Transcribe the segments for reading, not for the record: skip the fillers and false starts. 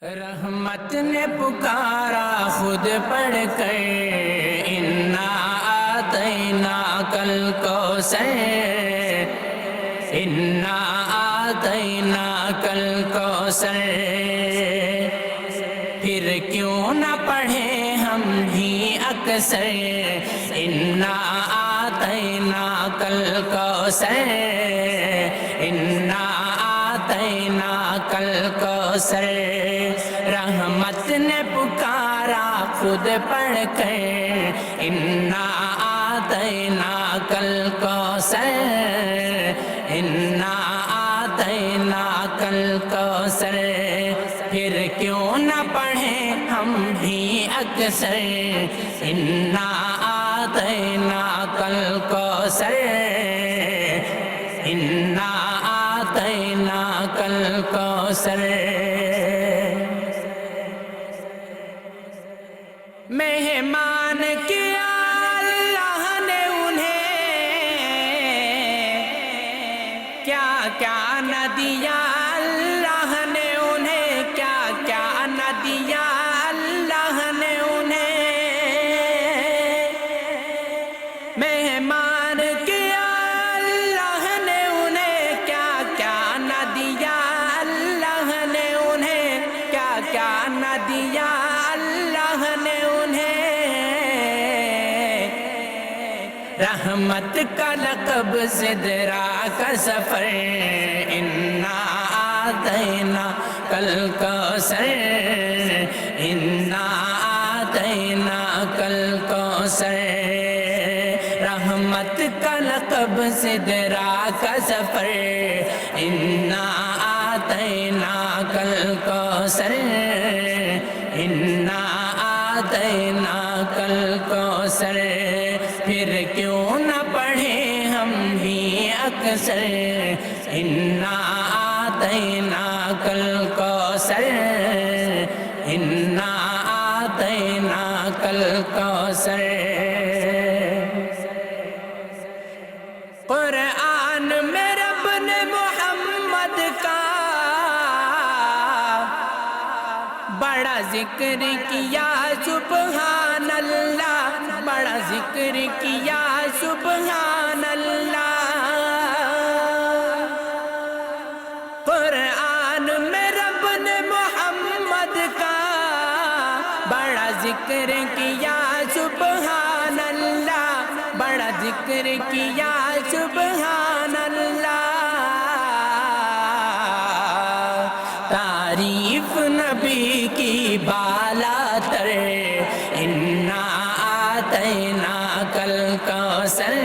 رحمت نے پکارا خود پڑھ کر، انا آتیناک الکوثر، انا آتیناک الکوثر۔ پھر کیوں نہ پڑھیں ہم بھی اکثر، انا آتیناک الکوثر، انا آتیناک الکوثر۔ رحمت نے پکارا خود پڑھ کر، انا آتیناک الکوثر، انا آتیناک الکوثر۔ پھر کیوں نہ پڑھیں ہم بھی اکثر، انا آتیناک الکوثر، انا آتیناک الکوثر۔ مہمان کیا اللہ نے انہیں، کیا کیا نہ دیا اللہ نے انہیں، کیا کیا نہ دیا اللہ نے انہیں۔ مہمان کیا اللہ نے انہیں، کیا کیا نہ دیا اللہ نے انہیں، کیا کیا نہ دیا اللہ نے انہیں۔ رحمت کا لقب سدرا کا سفر، انا آتیناک الکوثر، انا آتیناک الکوثر۔ رحمت کا لقب سدرا کا سفر، انا آتیناک الکوثر، انا آتیناک الکوثر۔ پھر کیوں نہ پڑھیں ہم بھی اکثر، انا آتیناک الکوثر، انا آتیناک الکوثر۔ قرآن میں رب نے محمد کا بڑا ذکر کیا سبحان اللہ، بڑا ذکر کیا سبحان اللہ۔ قرآن میں رب نے محمد کا بڑا ذکر کیا سبحان اللہ، بڑا ذکر کیا سبحان اللہ۔ تعریف نبی کی بالا تر، انا آتیناک الکوثر،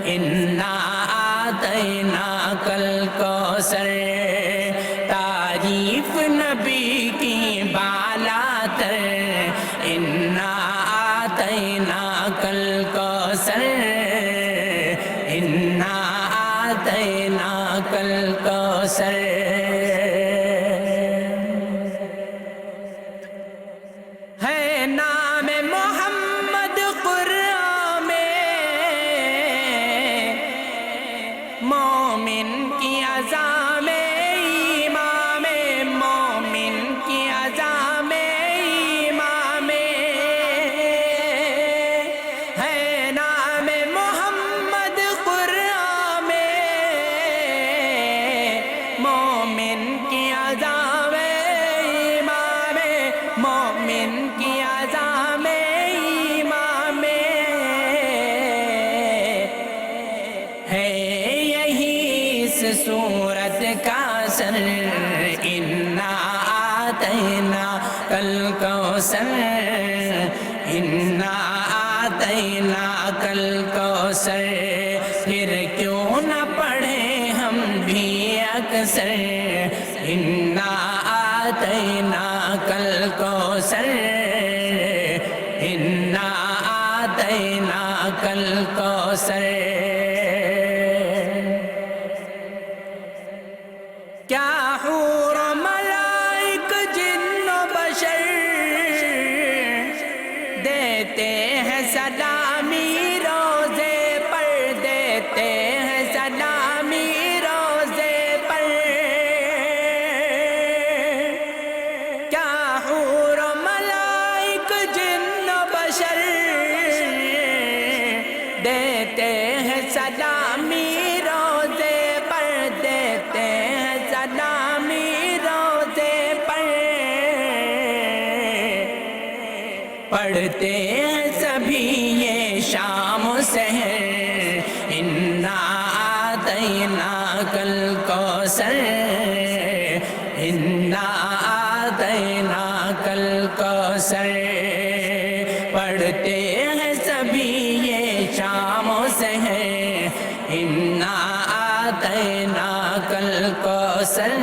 انا آتیناک الکوثر۔ تعریف نبی کی بالا تر، انا آتیناک الکوثر، انا آتیناک الکوثر۔ ہے نام محمد قرآن میں، مومن کی عزا میں امام، مومن کی عزا میں امام۔ ہے نام محمد قرآن میں، مومن کی عزا میں امام، مومن کی عزا میں امام۔ ہے یہی اس صورت کا سر، انا آتیناک الکوثر، انا آتیناک الکوثر۔ پھر کیوں نہ پڑھیں ہم بھی اکثر، انا آتیناک الکوثر، انا آتیناک الکوثر۔ کیا حور و ملائک جن و بشر دیتے ہیں سلامی روزے پر، دیتے ہیں سلامی روزے پر۔ پڑھتے ہیں سبھی یہ شام و سحر، انا آتیناک الکوثر، انا آتیناک الکوثر، پڑھتے ہیں سبھی یہ شام و سحر، انا آتیناک الکوثر،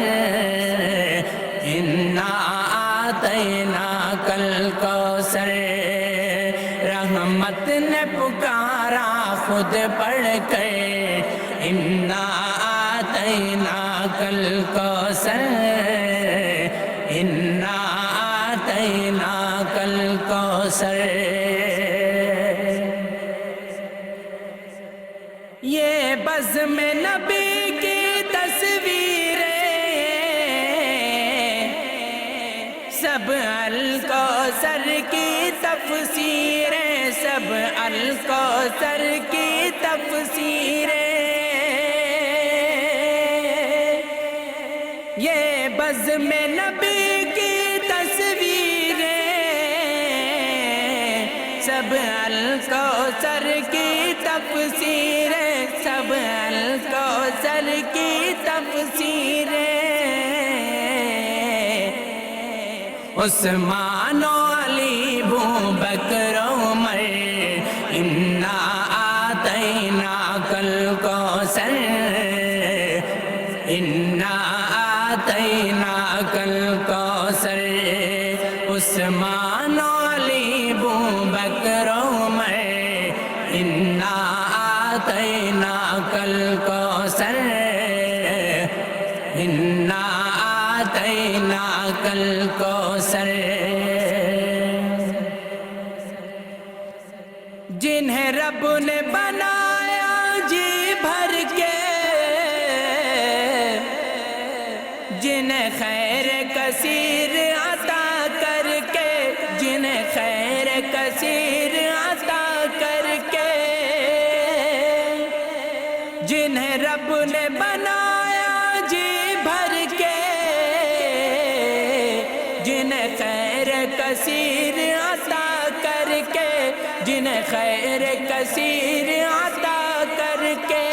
انا آتیناک الکوثر، رحمت نے پکارا خود پڑھ کر، انا آتیناک الکوثر، انا آتیناک الکوثر، یہ بزم نبی کی تصویریں سب الکوثر کی تفسیریں، سب الکوثر کی تفسیریں، یہ بزم نبی کی تصویریں سب الکوثر کی تفسیریں، سب الکوثر کی تفسیریں، عثمان و علی ابوبکر و عمر، انا آتیناک الکوثر، انا آتیناک الکوثر، عثمان و علی ابوبکر و عمر، انا آتیناک الکوثر، انا آتیناک الکوثر، جنہیں رب نے بنایا جی بھر کے، جنہیں خیر کثیر عطا کر کے، جنہیں خیر کثیر عطا کر کے، جنہیں رب نے بنایا جی بھر کے، جنہیں خیر کثیر عطا کر کے، جنہیں خیر کثیر عطا کر کے،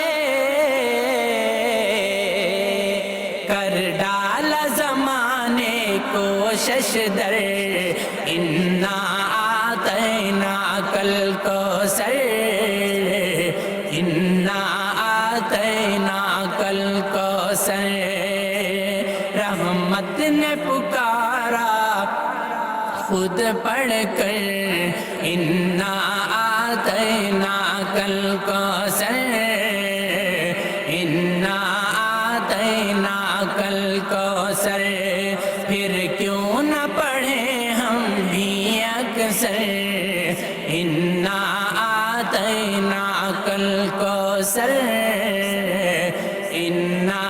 کر ڈالا زمانے کو ششدر، انا آتیناک الکوثر، انا آتیناک الکوثر، رحمت نے پکارا خود پڑھ کر، انا آتیناک الکوثر، انا آتیناک الکوثر، پھر کیوں نہ پڑھیں ہم بھی اکثر، انا آتیناک الکوثر، انا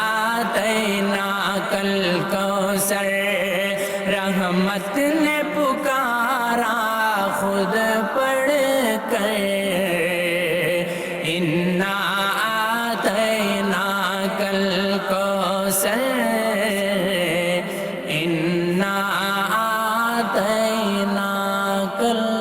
آتیناک الکوثر، رحمت نے پکارا خود پڑھ کر، انا آتیناک الکوثر، انا آتیناک الکوثر۔